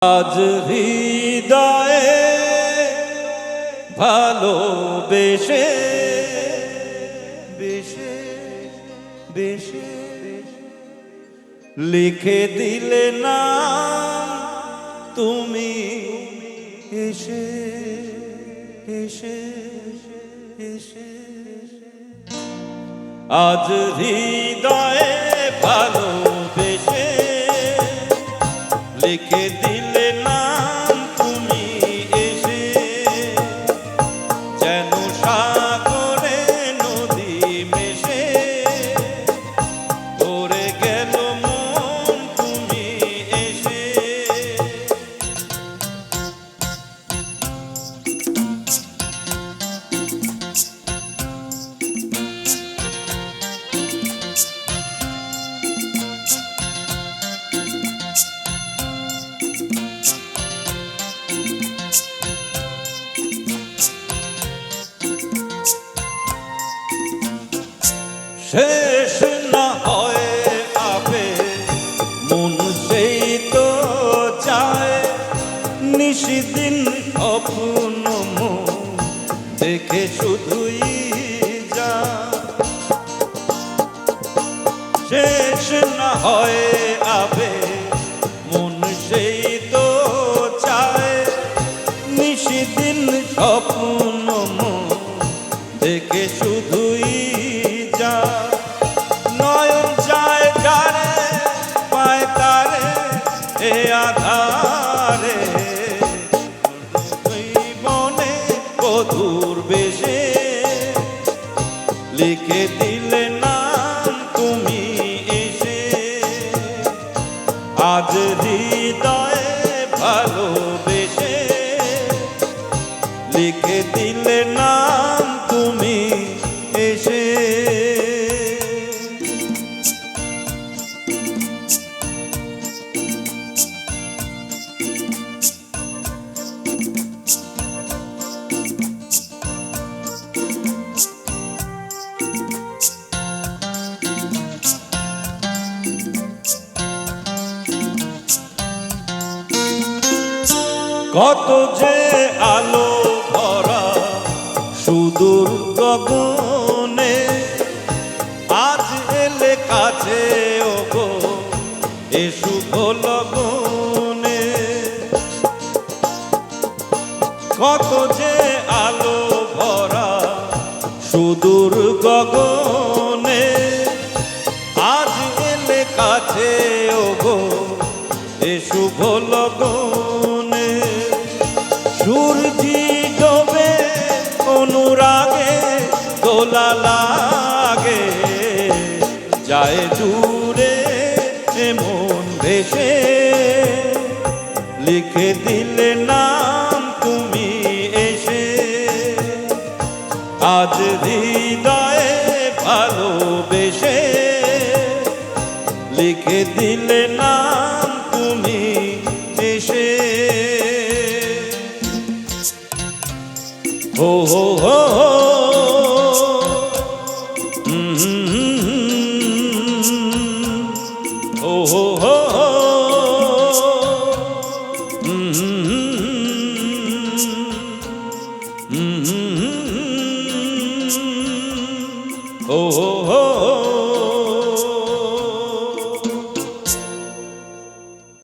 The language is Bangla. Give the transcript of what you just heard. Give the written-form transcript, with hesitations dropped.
আজ হৃদয়ে ভালোবেসে বেশে বেশে লিখে দিলে না তুমি এসে এসে এসে আজ হৃদয়ে ভালোবেসে লিখে দিলে না তুমি এসে যেন সাগরে নদী মেশে ধরে গেল মন তুমি এসে শেষ না হয় আবে মন সেই তো চায় নিশিদিন স্বপ্ন দেখে শুধুই যা শেষ না হয় আবে মন সেই তো চায় নিশিদিন স্বপ্ন দেখে শুধুই যা নয়ন যায় যারে পায় তারে এ আধারে মনে বধুর বেশে লিখে দিলে নাম তুমি এসে আজ হৃদয়ে ভালোবেসে লিখে দিলে নাম তুমি এসে কত যে আলো ভরা সুদূর গগনে আজ এলে কাছে ওগো এ শুভ লগনে কত যে আলো ভরা সুদূর গগনে আজ এলে কাছে ওগো এ শুভ লগনে সূর্যি ডোবে অনুরাগে দোলা লাগে যায় দূরে মন ভেসে লিখে দিলে নাম তুমি এসে আজ হৃদয়ে ভালোবেসে লিখে দিলে নাম তুমি এসে হো হো হো